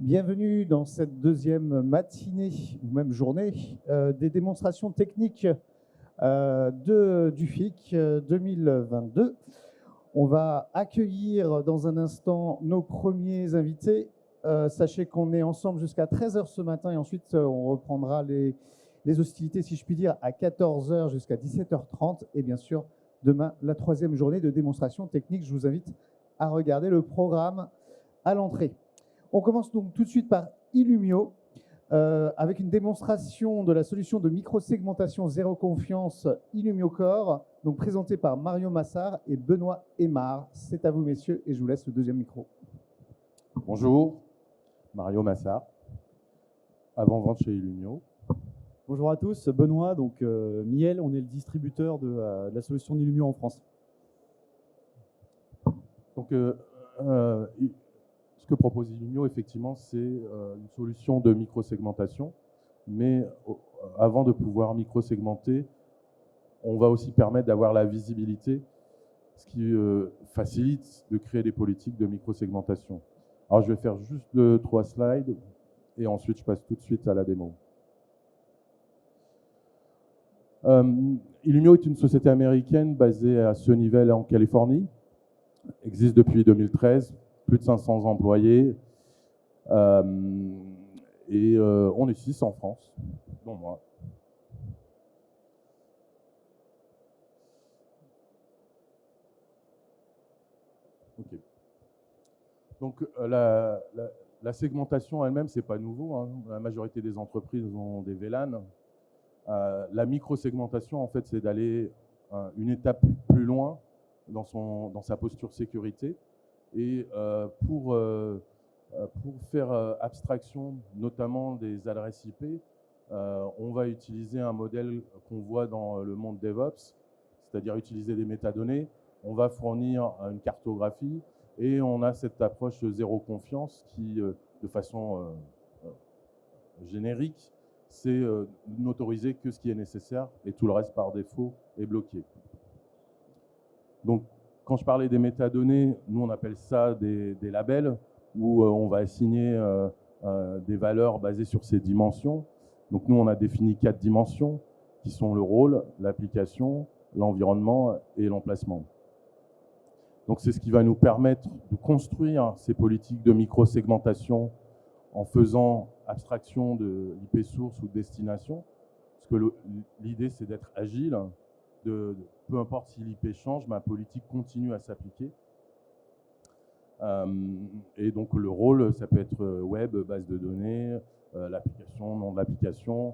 Bienvenue dans cette deuxième matinée, ou même journée, des démonstrations techniques du FIC 2022. On va accueillir dans un instant nos premiers invités. Sachez qu'on est ensemble jusqu'à 13 h ce matin et ensuite on reprendra les hostilités, si je puis dire, à 14 h jusqu'à 17 h 30. Et bien sûr, demain, la troisième journée de démonstration technique. Je vous invite à regarder le programme à l'entrée. On commence donc tout de suite par Illumio, avec une démonstration de la solution de microsegmentation zéro confiance Illumio Core, donc présentée par Mario Massard et Benoît Aymard. C'est à vous, messieurs, et je vous laisse le deuxième micro. Bonjour, Mario Massard, avant-vente chez Illumio. Bonjour à tous, Benoît, donc Miel, on est le distributeur de la solution d'Illumio en France. Donc, ce que propose Illumio, effectivement, c'est une solution de microsegmentation, mais avant de pouvoir microsegmenter, on va aussi permettre d'avoir la visibilité, ce qui facilite de créer des politiques de microsegmentation. Alors, je vais faire juste 2-3 slides et ensuite je passe tout de suite à la démo. Illumio est une société américaine basée à Sunnyvale en Californie, existe depuis 2013. Plus de 500 employés, et on est 6 en France, dont moi. Okay. Donc la segmentation elle-même, c'est pas nouveau, hein. La majorité des entreprises ont des VLAN. La microsegmentation, en fait, c'est d'aller une étape plus loin dans sa posture sécurité. Et pour faire abstraction, notamment des adresses IP, on va utiliser un modèle qu'on voit dans le monde DevOps, c'est-à-dire utiliser des métadonnées. On va fournir une cartographie et on a cette approche zéro confiance qui, de façon générique, c'est n'autoriser que ce qui est nécessaire et tout le reste par défaut est bloqué. Donc, quand je parlais des métadonnées, nous on appelle ça des labels où on va assigner des valeurs basées sur ces dimensions. Donc nous on a défini 4 dimensions qui sont le rôle, l'application, l'environnement et l'emplacement. Donc c'est ce qui va nous permettre de construire ces politiques de microsegmentation en faisant abstraction de l'IP source ou de destination. Parce que l'idée c'est d'être agile. Peu importe si l'IP change, ma politique continue à s'appliquer. Et donc le rôle, ça peut être web, base de données, l'application, nom de l'application.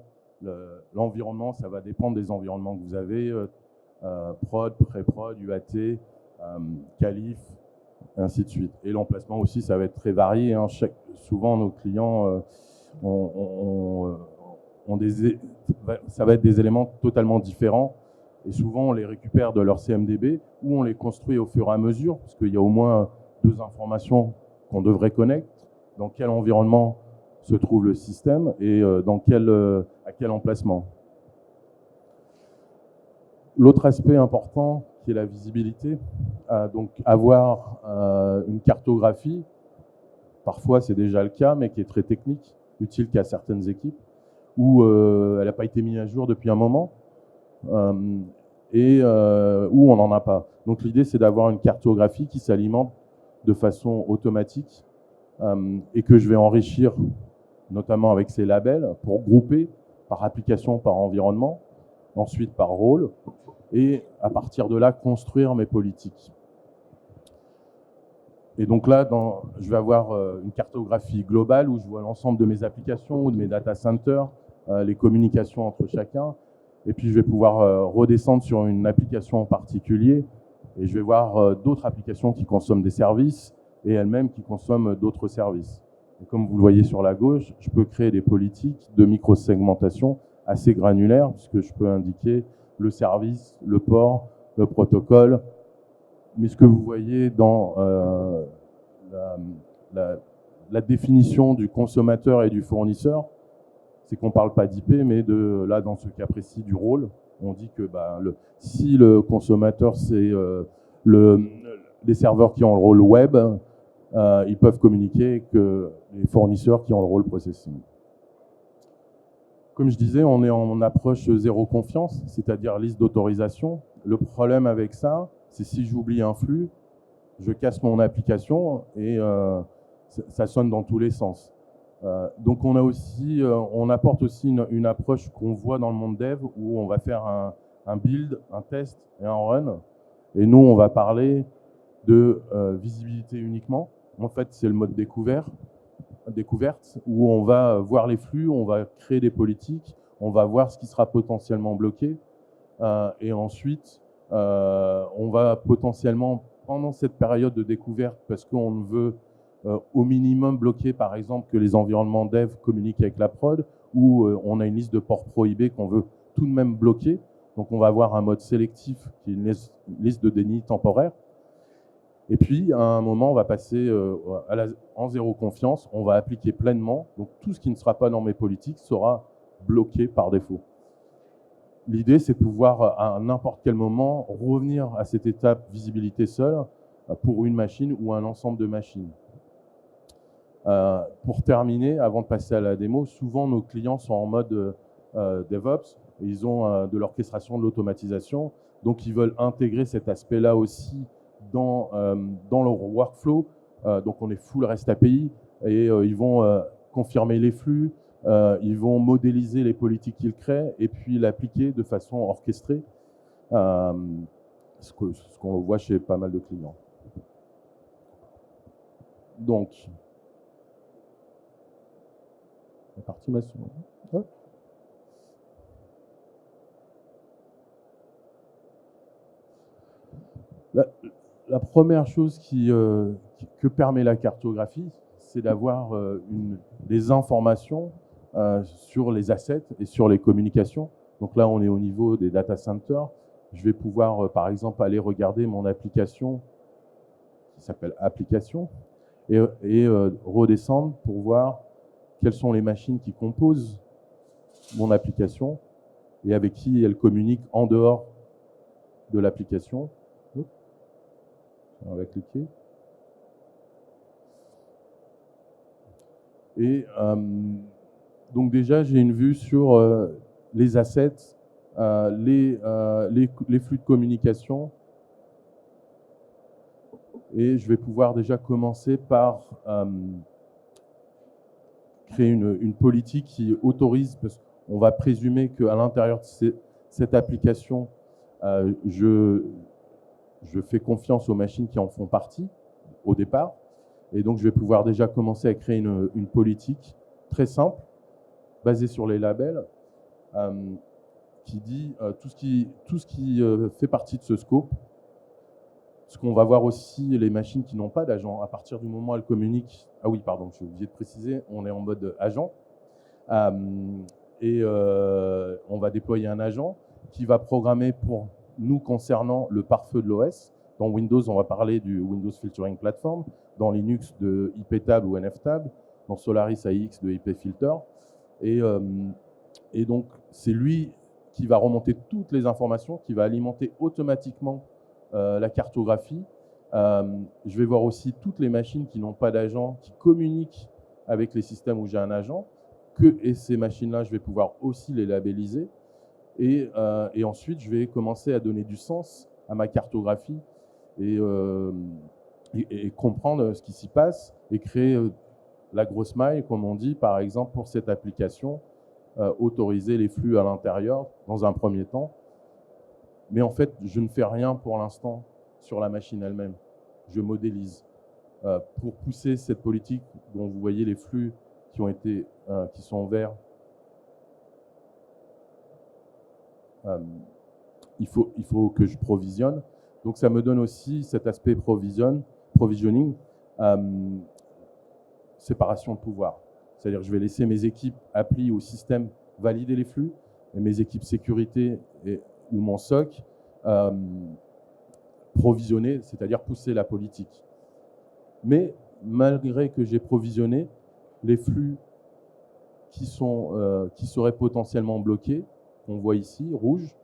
L'environnement, ça va dépendre des environnements que vous avez, prod, pré-prod, UAT, qualif, et ainsi de suite. Et l'emplacement aussi, ça va être très varié, hein. Souvent, nos clients ça va être des éléments totalement différents. Et souvent, on les récupère de leur CMDB ou on les construit au fur et à mesure, parce qu'il y a au moins 2 informations qu'on devrait connaître. Dans quel environnement se trouve le système et à quel emplacement. L'autre aspect important, qui est la visibilité, donc avoir une cartographie, parfois c'est déjà le cas, mais qui est très technique, utile qu'à certaines équipes, où elle n'a pas été mise à jour depuis un moment. Et où on n'en a pas. Donc l'idée, c'est d'avoir une cartographie qui s'alimente de façon automatique et que je vais enrichir, notamment avec ces labels, pour grouper par application, par environnement, ensuite par rôle, et à partir de là, construire mes politiques. Et donc là, je vais avoir une cartographie globale où je vois l'ensemble de mes applications ou de mes data centers, les communications entre chacun. Et puis, je vais pouvoir redescendre sur une application en particulier et je vais voir d'autres applications qui consomment des services et elles-mêmes qui consomment d'autres services. Et comme vous le voyez sur la gauche, je peux créer des politiques de microsegmentation assez granulaires puisque je peux indiquer le service, le port, le protocole. Mais ce que vous voyez dans la définition du consommateur et du fournisseur, c'est qu'on ne parle pas d'IP, mais là, dans ce cas précis, du rôle. On dit que si le consommateur, c'est les serveurs qui ont le rôle web, ils peuvent communiquer avec les fournisseurs qui ont le rôle processing. Comme je disais, on est en approche zéro confiance, c'est-à-dire liste d'autorisation. Le problème avec ça, c'est si j'oublie un flux, je casse mon application et ça sonne dans tous les sens. Donc on apporte aussi une approche qu'on voit dans le monde dev où on va faire un build, un test et un run. Et nous, on va parler de visibilité uniquement. En fait, c'est le mode découverte où on va voir les flux, on va créer des politiques, on va voir ce qui sera potentiellement bloqué. Et ensuite, on va potentiellement, pendant cette période de découverte, parce qu'on veut au minimum bloquer, par exemple, que les environnements dev communiquent avec la prod, ou on a une liste de ports prohibés qu'on veut tout de même bloquer. Donc, on va avoir un mode sélectif qui est une liste de déni temporaire. Et puis, à un moment, on va passer en zéro confiance, on va appliquer pleinement. Donc, tout ce qui ne sera pas dans mes politiques sera bloqué par défaut. L'idée, c'est de pouvoir, à n'importe quel moment, revenir à cette étape visibilité seule pour une machine ou un ensemble de machines. Pour terminer, avant de passer à la démo, souvent nos clients sont en mode DevOps, et ils ont de l'orchestration, de l'automatisation, donc ils veulent intégrer cet aspect-là aussi dans leur workflow. Donc on est full REST API, et ils vont confirmer les flux, ils vont modéliser les politiques qu'ils créent, et puis l'appliquer de façon orchestrée, ce qu'on voit chez pas mal de clients. Donc, la partie ma souris. Hop. La première chose que permet la cartographie, c'est d'avoir des informations sur les assets et sur les communications. Donc là, on est au niveau des data centers. Je vais pouvoir, par exemple, aller regarder mon application qui s'appelle application et redescendre pour voir quelles sont les machines qui composent mon application et avec qui elle communique en dehors de l'application. On va cliquer. Et donc déjà, j'ai une vue sur les assets, les flux de communication. Et je vais pouvoir déjà commencer par créer une politique qui autorise, parce qu'on va présumer qu'à l'intérieur de cette application, je fais confiance aux machines qui en font partie au départ. Et donc, je vais pouvoir déjà commencer à créer une politique très simple, basée sur les labels, qui dit tout ce qui fait partie de ce scope. Ce qu'on va voir aussi, les machines qui n'ont pas d'agent, à partir du moment où elles communiquent. Ah oui, pardon, je suis obligé de préciser, on est en mode agent. Et on va déployer un agent qui va programmer pour nous concernant le pare-feu de l'OS. Dans Windows, on va parler du Windows Filtering Platform. Dans Linux, de iptab ou nftab. Dans Solaris AX, de ipfilter. Et donc, c'est lui qui va remonter toutes les informations, qui va alimenter automatiquement la cartographie. Je vais voir aussi toutes les machines qui n'ont pas d'agent, qui communiquent avec les systèmes où j'ai un agent. Et ces machines-là, je vais pouvoir aussi les labelliser. Et ensuite, je vais commencer à donner du sens à ma cartographie et comprendre ce qui s'y passe et créer la grosse maille, comme on dit, par exemple, pour cette application, autoriser les flux à l'intérieur dans un premier temps. Mais en fait, je ne fais rien pour l'instant sur la machine elle-même. Je modélise. Pour pousser cette politique dont vous voyez les flux qui sont verts, il faut que je provisionne. Donc ça me donne aussi cet aspect provisioning, séparation de pouvoir. C'est-à-dire que je vais laisser mes équipes appli ou système valider les flux et mes équipes sécurité ou mon SOC provisionner, c'est-à-dire pousser la politique. Mais malgré que j'ai provisionné, les flux qui seraient potentiellement bloqués, qu'on voit ici, rouge,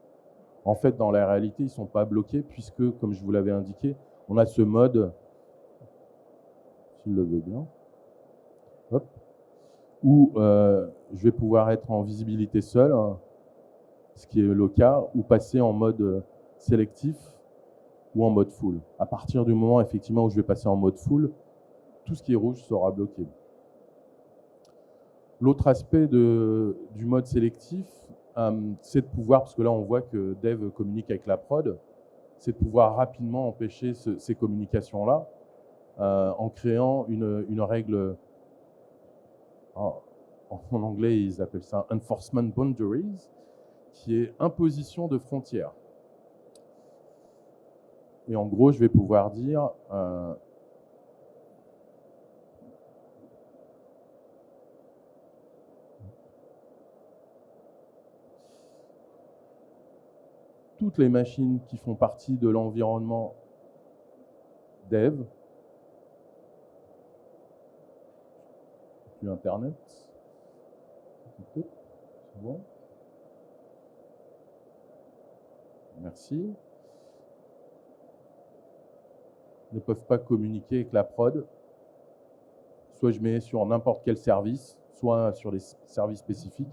en fait, dans la réalité, ils ne sont pas bloqués puisque, comme je vous l'avais indiqué, on a ce mode, s'il le veut bien. Hop. Ou je vais pouvoir être en visibilité seule, hein, ce qui est le cas, ou passer en mode sélectif ou en mode full. À partir du moment effectivement où je vais passer en mode full, tout ce qui est rouge sera bloqué. L'autre aspect du mode sélectif, c'est de pouvoir, parce que là on voit que Dev communique avec la prod, c'est de pouvoir rapidement empêcher ces communications-là en créant une règle, en anglais ils appellent ça Enforcement Boundaries, qui est imposition de frontières. Et en gros, je vais pouvoir dire toutes les machines qui font partie de l'environnement Dev, du Internet, c'est bon. Merci. Ne peuvent pas communiquer avec la prod. Soit je mets sur n'importe quel service, soit sur les services spécifiques.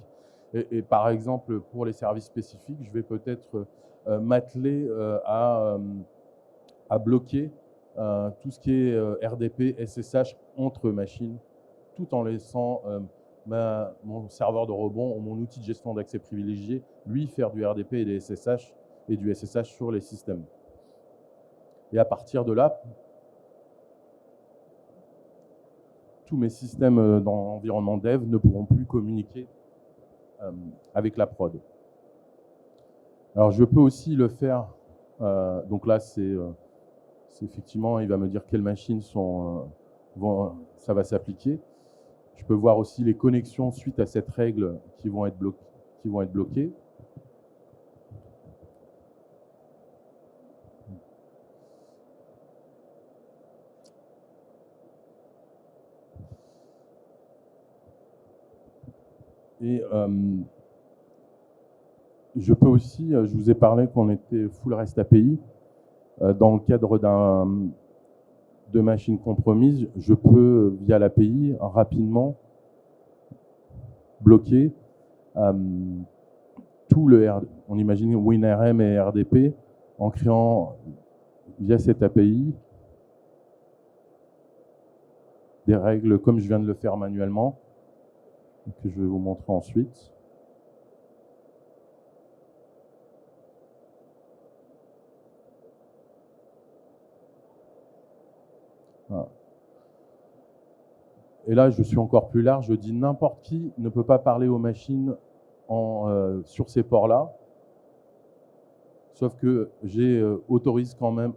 Et par exemple, pour les services spécifiques, je vais peut-être m'atteler à bloquer tout ce qui est RDP, SSH entre machines, tout en laissant mon serveur de rebond ou mon outil de gestion d'accès privilégié, lui, faire du RDP et du SSH sur les systèmes. Et à partir de là, tous mes systèmes dans l'environnement dev ne pourront plus communiquer avec la prod. Alors je peux aussi le faire, donc là c'est effectivement, il va me dire quelles machines ça va s'appliquer. Je peux voir aussi les connexions suite à cette règle qui vont être bloquées. Et je peux aussi, je vous ai parlé qu'on était full REST API. Dans le cadre de machines compromises, je peux, via l'API, rapidement bloquer tout le RDP. On imagine WinRM et RDP en créant, via cette API, des règles comme je viens de le faire manuellement, que je vais vous montrer ensuite. Voilà. Et là, je suis encore plus large, je dis n'importe qui ne peut pas parler aux machines sur ces ports-là, sauf que j'autorise quand même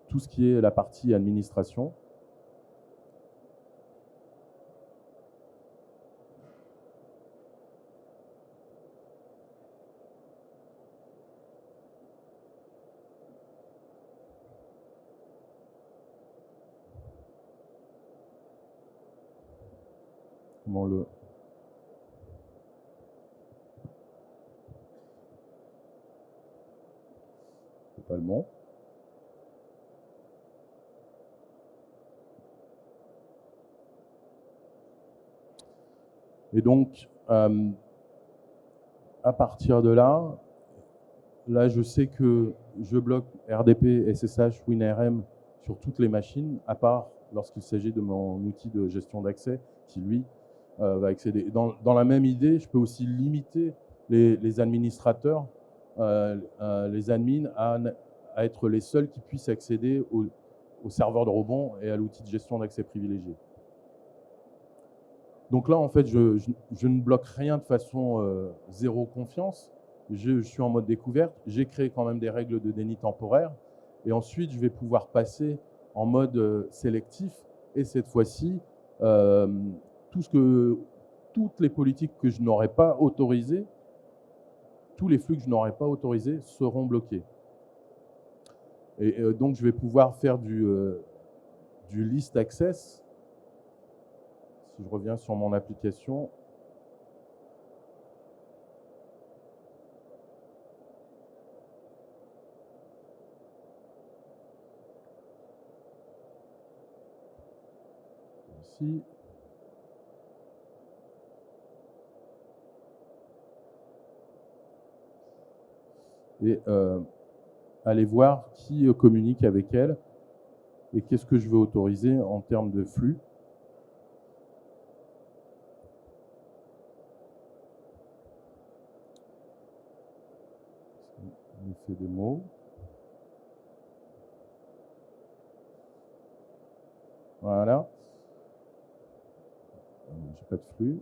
tout ce qui est la partie administration. C'est pas le bon. Et donc, à partir de là, je sais que je bloque RDP, SSH, WinRM sur toutes les machines, à part lorsqu'il s'agit de mon outil de gestion d'accès qui, lui, va accéder. Dans la même idée, je peux aussi limiter les administrateurs, les admins, à être les seuls qui puissent accéder au serveur de rebond et à l'outil de gestion d'accès privilégié. Donc là, en fait, je ne bloque rien de façon zéro confiance. Je suis en mode découverte. J'ai créé quand même des règles de déni temporaire. Et ensuite, je vais pouvoir passer en mode sélectif. Et cette fois-ci, toutes les politiques que je n'aurais pas autorisées, tous les flux que je n'aurais pas autorisés seront bloqués. Et donc, je vais pouvoir faire du list access. Si je reviens sur mon application, Merci. Et aller voir qui communique avec elle et qu'est-ce que je veux autoriser en termes de flux. On fait des mots. Voilà. J'ai pas de flux.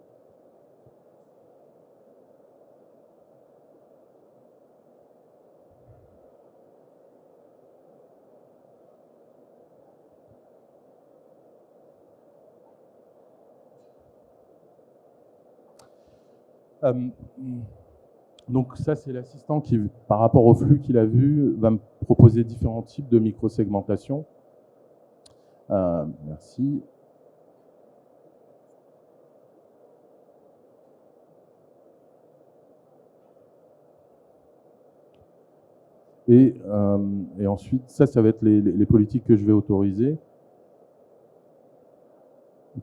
Donc ça, c'est l'assistant qui, par rapport au flux qu'il a vu, va me proposer différents types de microsegmentation. Merci. Et ensuite, ça va être les politiques que je vais autoriser.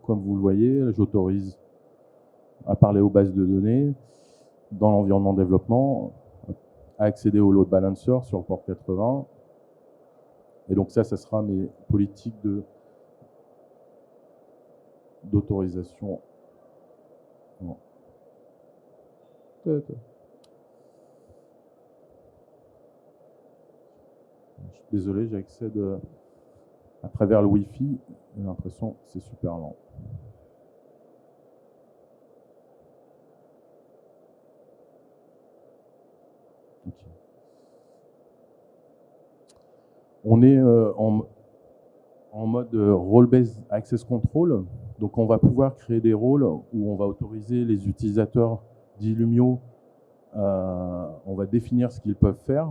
Comme vous le voyez, j'autorise à parler aux bases de données dans l'environnement développement, à accéder au load balancer sur le port 80. Et donc ça sera mes politiques d'autorisation. Je suis désolé, j'accède à travers le Wi-Fi. J'ai l'impression que c'est super lent. Okay. On est en mode role-based access control. Donc on va pouvoir créer des rôles où on va autoriser les utilisateurs d'Illumio. On va définir ce qu'ils peuvent faire.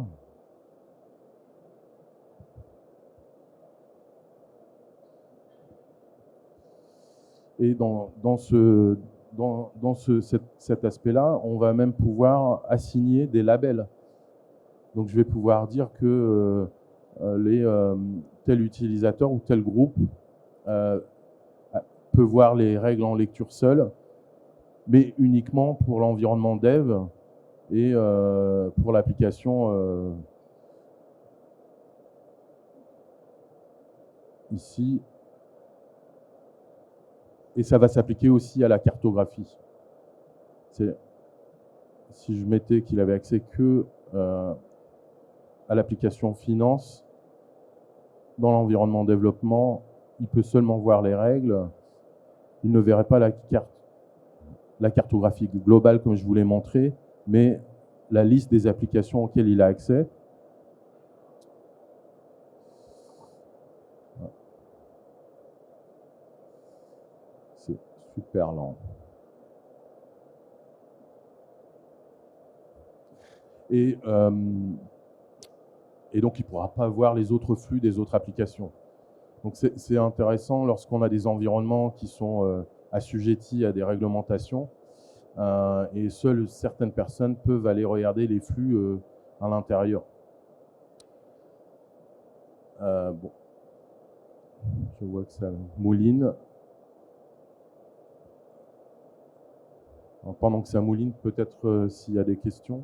Et dans cet aspect-là, on va même pouvoir assigner des labels. Donc je vais pouvoir dire que tel utilisateur ou tel groupe peut voir les règles en lecture seule, mais uniquement pour l'environnement dev et pour l'application ici. Et ça va s'appliquer aussi à la cartographie. Si je mettais qu'il avait accès que à l'application finance, dans l'environnement développement, il peut seulement voir les règles. Il ne verrait pas la cartographie globale comme je vous l'ai montré, mais la liste des applications auxquelles il a accès. C'est super lent. Et donc, il ne pourra pas voir les autres flux des autres applications. Donc, c'est intéressant lorsqu'on a des environnements qui sont assujettis à des réglementations et seules certaines personnes peuvent aller regarder les flux à l'intérieur. Bon. Je vois que ça mouline. Alors, pendant que ça mouline, peut-être s'il y a des questions.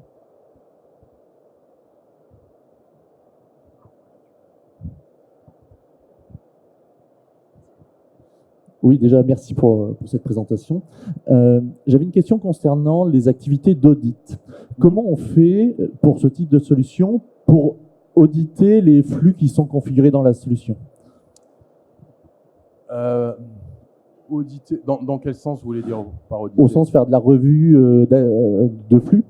Oui, déjà, merci pour cette présentation. J'avais une question concernant les activités d'audit. Comment on fait pour ce type de solution pour auditer les flux qui sont configurés dans la solution? Auditer, dans quel sens vous voulez dire par auditer? Au sens faire de la revue de flux.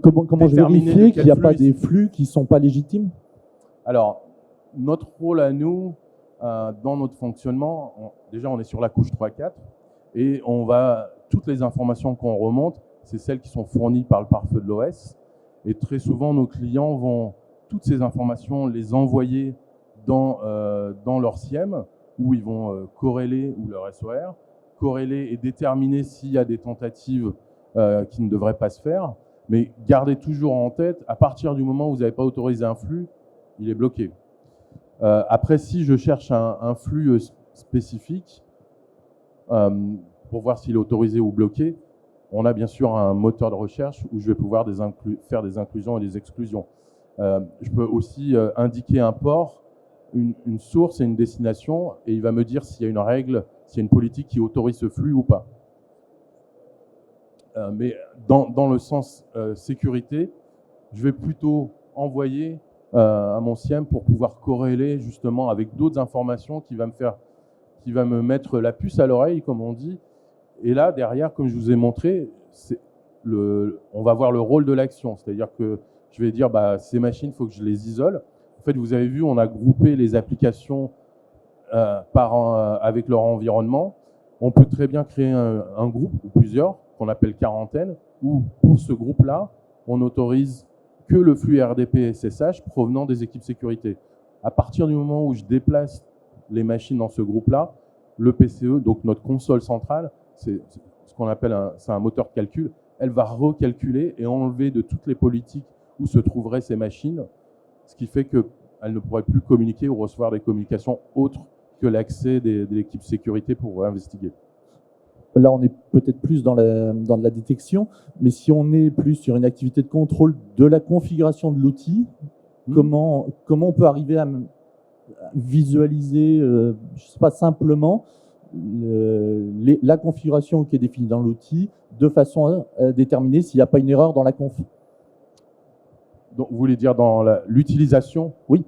Comment je vérifie qu'il n'y a pas des flux qui ne sont pas légitimes? Alors, notre rôle à nous, dans notre fonctionnement, déjà on est sur la couche 3.4 et toutes les informations qu'on remonte, c'est celles qui sont fournies par le pare-feu de l'OS. Et très souvent, nos clients vont toutes ces informations les envoyer dans leur SIEM, où ils vont corréler, ou leur SOR, corréler et déterminer s'il y a des tentatives qui ne devraient pas se faire. Mais gardez toujours en tête, à partir du moment où vous n'avez pas autorisé un flux, il est bloqué. Après, si je cherche un flux spécifique pour voir s'il est autorisé ou bloqué. On a bien sûr un moteur de recherche où je vais pouvoir faire des inclusions et des exclusions. Je peux aussi indiquer un port, une source et une destination, et il va me dire s'il y a une règle, s'il y a une politique qui autorise ce flux ou pas. Mais dans le sens sécurité, je vais plutôt envoyer à mon SIEM pour pouvoir corréler justement avec d'autres informations qui va me mettre la puce à l'oreille, comme on dit. Et là, derrière, comme je vous ai montré, on va voir le rôle de l'action. C'est-à-dire que je vais dire, ces machines, il faut que je les isole. En fait, vous avez vu, on a groupé les applications avec leur environnement. On peut très bien créer un groupe ou plusieurs, qu'on appelle quarantaine, où pour ce groupe-là, on autorise que le flux RDP et SSH provenant des équipes sécurité. À partir du moment où je déplace les machines dans ce groupe-là, le PCE, donc notre console centrale, c'est ce qu'on appelle un moteur de calcul, elle va recalculer et enlever de toutes les politiques où se trouveraient ces machines, ce qui fait qu'elles ne pourraient plus communiquer ou recevoir des communications autres que l'accès de l'équipe sécurité pour investiguer. Là, on est peut-être plus dans la détection, mais si on est plus sur une activité de contrôle de la configuration de l'outil, comment on peut arriver à visualiser, je ne sais pas, simplement la configuration qui est définie dans l'outil de façon à déterminer s'il n'y a pas une erreur dans la conf. Donc, vous voulez dire dans l'utilisation? Oui.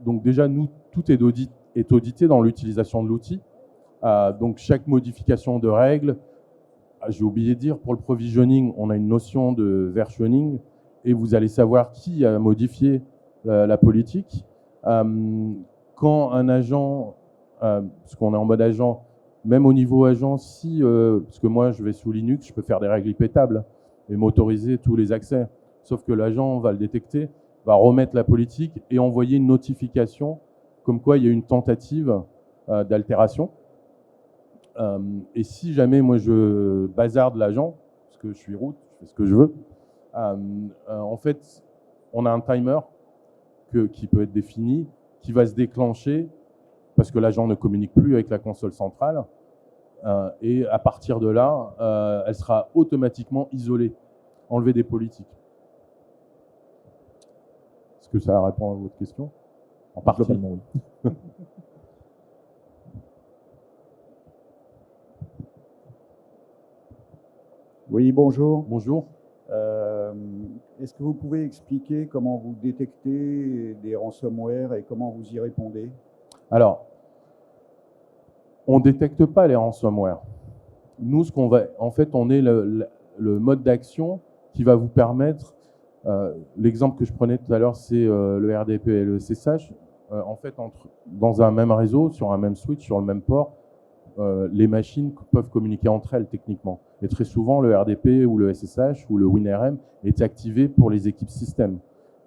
Donc déjà, nous, tout est audité dans l'utilisation de l'outil. Donc chaque modification de règles, j'ai oublié de dire, pour le provisioning, on a une notion de versioning et vous allez savoir qui a modifié la politique. Quand un agent, parce qu'on est en mode agent, même au niveau agent, parce que moi je vais sous Linux, je peux faire des règles IP-tables et m'autoriser tous les accès. Sauf que l'agent va le détecter, va remettre la politique et envoyer une notification comme quoi il y a une tentative d'altération. Et si jamais moi je bazarde l'agent, parce que je suis root, je fais ce que je veux, en fait, on a un timer qui peut être défini, qui va se déclencher parce que l'agent ne communique plus avec la console centrale. Et à partir de là, elle sera automatiquement isolée, enlevée des politiques. Est-ce que ça répond à votre question? En partie. Globalement, oui. Oui, bonjour. Bonjour. Est-ce que vous pouvez expliquer comment vous détectez des ransomware et comment vous y répondez? Alors, on ne détecte pas les ransomware. Nous, en fait, on est le mode d'action qui va vous permettre. L'exemple que je prenais tout à l'heure, c'est le RDP et le SSH. En fait, dans un même réseau, sur un même switch, sur le même port, les machines peuvent communiquer entre elles techniquement. Et très souvent, le RDP ou le SSH ou le WinRM est activé pour les équipes système,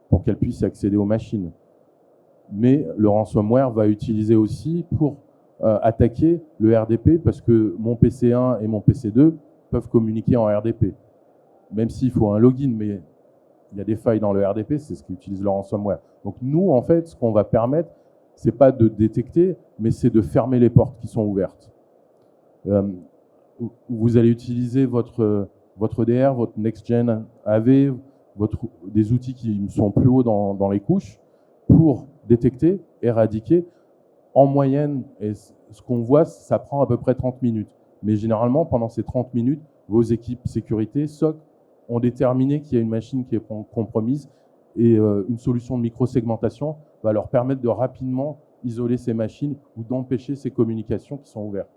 pour qu'elles puissent accéder aux machines. Mais le ransomware va utiliser aussi pour attaquer le RDP, parce que mon PC1 et mon PC2 peuvent communiquer en RDP. Même s'il faut un login, mais il y a des failles dans le RDP, c'est ce qu'utilise le ransomware. Donc nous, en fait, ce qu'on va permettre, c'est pas de détecter, mais c'est de fermer les portes qui sont ouvertes. Vous allez utiliser votre DR, votre Next-Gen AV, des outils qui sont plus hauts dans les couches pour détecter, éradiquer. En moyenne, et ce qu'on voit, ça prend à peu près 30 minutes. Mais généralement, pendant ces 30 minutes, vos équipes sécurité, SOC, ont déterminé qu'il y a une machine qui est compromise et une solution de microsegmentation va leur permettre de rapidement isoler ces machines ou d'empêcher ces communications qui sont ouvertes.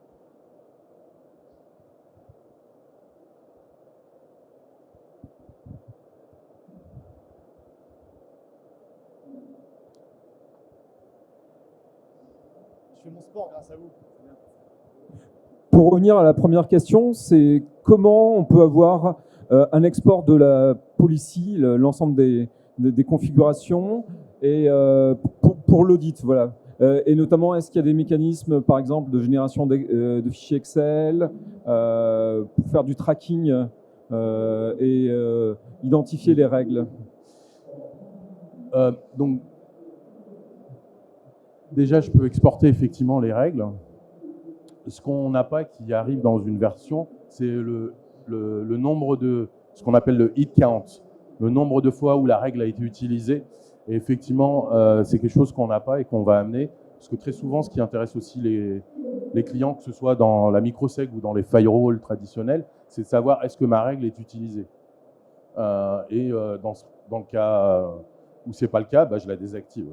Je fais mon sport grâce à vous. Pour revenir à la première question, c'est comment on peut avoir un export de la policy, l'ensemble des configurations, et pour l'audit, voilà. Et notamment, est-ce qu'il y a des mécanismes, par exemple, de génération de fichiers Excel, pour faire du tracking et identifier les règles? Donc, déjà, je peux exporter effectivement les règles. Ce qu'on n'a pas qui arrive dans une version, c'est le nombre de ce qu'on appelle le hit count, le nombre de fois où la règle a été utilisée. Et effectivement, c'est quelque chose qu'on n'a pas et qu'on va amener. Parce que très souvent, ce qui intéresse aussi les clients, que ce soit dans la microseg ou dans les firewalls traditionnels, c'est de savoir est-ce que ma règle est utilisée. Dans le cas où ce n'est pas le cas, bah, je la désactive.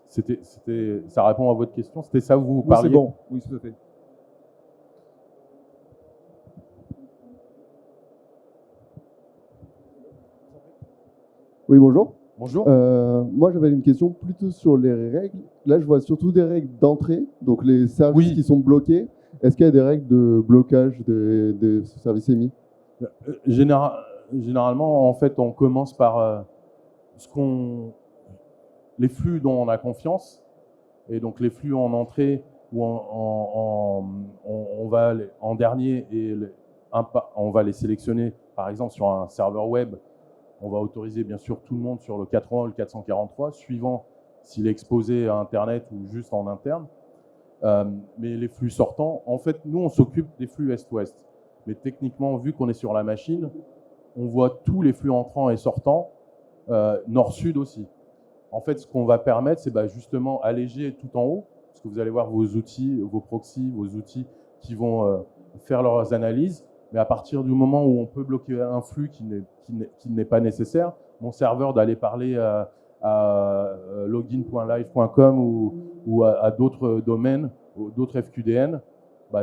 Ça répond à votre question? C'était ça où vous Oui, parliez? c'est bon. Oui, tout à fait. Oui, bonjour. Bonjour. Moi, j'avais une question plutôt sur les règles. Là, je vois surtout des règles d'entrée, donc les services Oui. qui sont bloqués. Est-ce qu'il y a des règles de blocage des services émis? Généralement, en fait, on commence par les flux dont on a confiance. Et donc, les flux en entrée, où on va en dernier et on va les sélectionner, par exemple, sur un serveur web. On va autoriser bien sûr tout le monde sur le 80 ou le 443, suivant s'il est exposé à Internet ou juste en interne. Mais les flux sortants, en fait, nous, on s'occupe des flux Est-Ouest. Mais techniquement, vu qu'on est sur la machine, on voit tous les flux entrants et sortants, Nord-Sud aussi. En fait, ce qu'on va permettre, c'est justement alléger tout en haut, parce que vous allez voir vos outils, vos proxys, vos outils qui vont faire leurs analyses. Mais à partir du moment où on peut bloquer un flux qui n'est pas nécessaire, mon serveur d'aller parler à login.live.com ou à d'autres domaines, d'autres FQDN,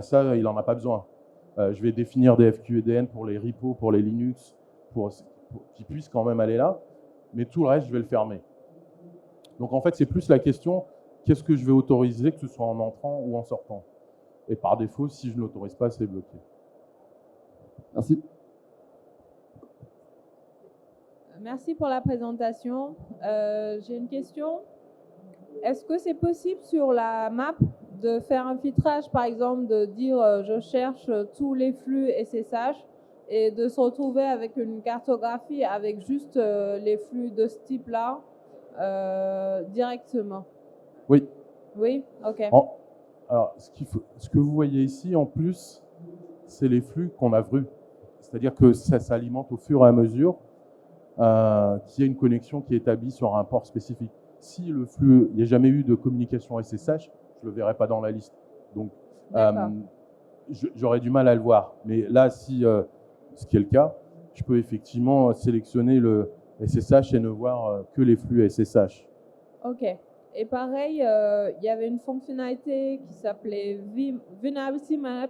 ça, il n'en a pas besoin. Je vais définir des FQDN pour les repos, pour les Linux, pour qu'ils puissent quand même aller là, mais tout le reste, je vais le fermer. Donc en fait, c'est plus la question, qu'est-ce que je vais autoriser, que ce soit en entrant ou en sortant. Et par défaut, si je ne l'autorise pas, c'est bloqué. Merci. Merci pour la présentation. J'ai une question. Est-ce que c'est possible sur la map de faire un filtrage, par exemple, de dire je cherche tous les flux SSH et de se retrouver avec une cartographie avec juste les flux de ce type-là directement? Oui. Oui, ok. Alors, ce que vous voyez ici, en plus, c'est les flux qu'on a vus. C'est-à-dire que ça s'alimente au fur et à mesure qu'il y a une connexion qui est établie sur un port spécifique. Si le flux, il n'y a jamais eu de communication SSH, je ne le verrai pas dans la liste. Donc, j'aurais du mal à le voir. Mais là, ce qui est le cas, je peux effectivement sélectionner le SSH et ne voir que les flux SSH. Ok. Et pareil, il y avait une fonctionnalité qui s'appelait Vulnerability Map.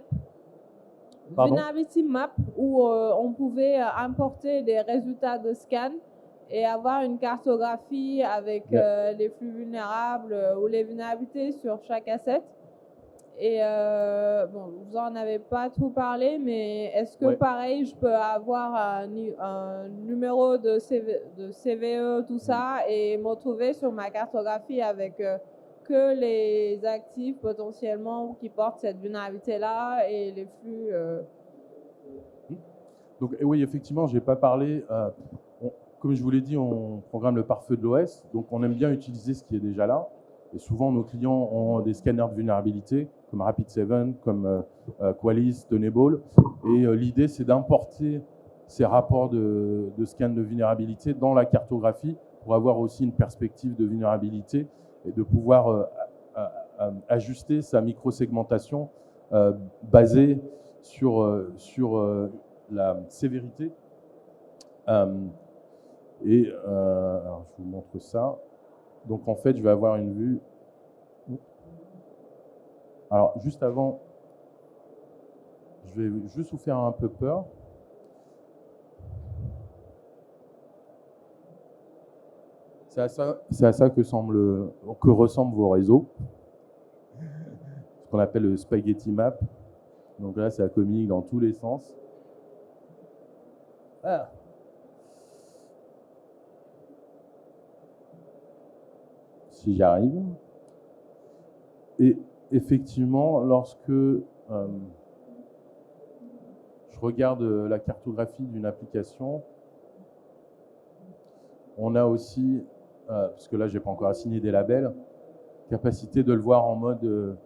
Pardon? Vulnerability Map où on pouvait importer des résultats de scan et avoir une cartographie avec les flux vulnérables ou les vulnérabilités sur chaque asset. Et bon, vous en avez pas trop parlé, mais est-ce que pareil, je peux avoir un numéro de CVE, tout ça, et me retrouver sur ma cartographie avec que les actifs potentiellement qui portent cette vulnérabilité-là et les flux. Donc oui, effectivement, je n'ai pas parlé. Comme je vous l'ai dit, on programme le pare-feu de l'OS, donc on aime bien utiliser ce qui est déjà là. Et souvent, nos clients ont des scanners de vulnérabilité, comme Rapid7, comme Qualys, Tenable. Et l'idée, c'est d'importer ces rapports de scan de vulnérabilité dans la cartographie pour avoir aussi une perspective de vulnérabilité et de pouvoir ajuster sa microsegmentation basée sur la sévérité. Alors, je vous montre ça. Donc, en fait, je vais avoir une vue. Alors, juste avant, je vais juste vous faire un peu peur. C'est à ça que ressemblent vos réseaux. Ce qu'on appelle le spaghetti map. Donc là, ça communique dans tous les sens. Ah. Si j'y arrive. Et effectivement, lorsque je regarde la cartographie d'une application, on a aussi, parce que là, je n'ai pas encore assigné des labels, capacité de le voir en mode,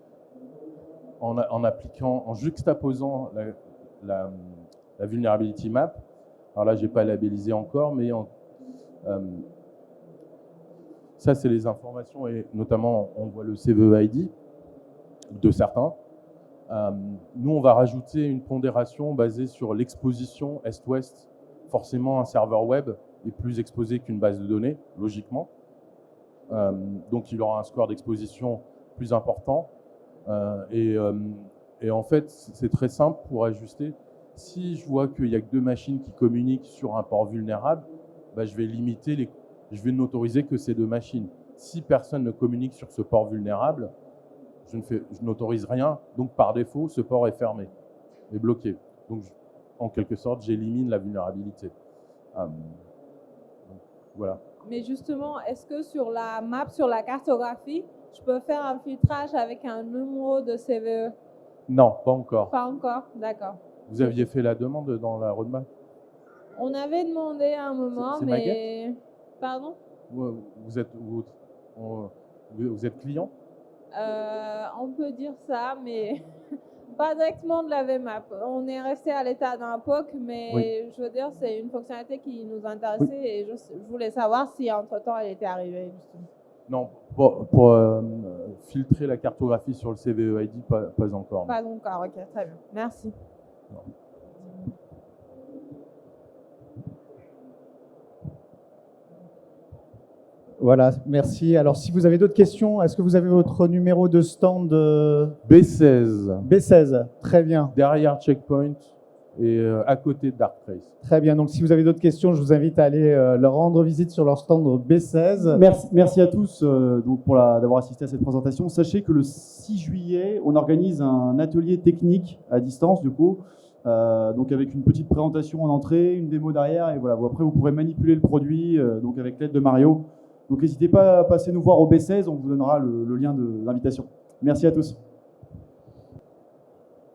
en appliquant, en juxtaposant la vulnerability map. Alors là, j'ai pas labellisé encore, mais ça, c'est les informations et notamment, on voit le CVE-ID de certains. Nous, on va rajouter une pondération basée sur l'exposition Est-Ouest. Forcément, un serveur web est plus exposé qu'une base de données, logiquement. Donc, il aura un score d'exposition plus important. Et en fait, c'est très simple pour ajuster. Si je vois qu'il n'y a que 2 machines qui communiquent sur un port vulnérable, bah, je vais n'autoriser que ces 2 machines. Si personne ne communique sur ce port vulnérable, je n'autorise rien. Donc, par défaut, ce port est fermé, est bloqué. Donc, en quelque sorte, j'élimine la vulnérabilité. Voilà. Mais justement, est-ce que sur la map, sur la cartographie, je peux faire un filtrage avec un numéro de CVE? Non, pas encore. Pas encore, d'accord. Vous aviez fait la demande dans la roadmap? On avait demandé à un moment, C'est mais... Pardon? Vous êtes client? On peut dire ça, mais pas directement de la VMAP. On est resté à l'état d'un POC, mais Oui. je veux dire, c'est une fonctionnalité qui nous intéressait et je voulais savoir si entre-temps elle était arrivée. Justement. Non, pour filtrer la cartographie sur le CVE-ID, pas encore. Pas encore, ok, très bien. Merci. Non. Voilà, merci. Alors, si vous avez d'autres questions, est-ce que vous avez votre numéro de stand B16. B16, très bien. Derrière Checkpoint et à côté de Darktrace. Très bien. Donc, si vous avez d'autres questions, je vous invite à aller leur rendre visite sur leur stand B16. Merci à tous donc d'avoir assisté à cette présentation. Sachez que le 6 juillet, on organise un atelier technique à distance, du coup, donc avec une petite présentation en entrée, une démo derrière, et voilà. Après, vous pourrez manipuler le produit donc avec l'aide de Mario. Donc, n'hésitez pas à passer nous voir au B16, on vous donnera le lien d'invitation. Merci à tous.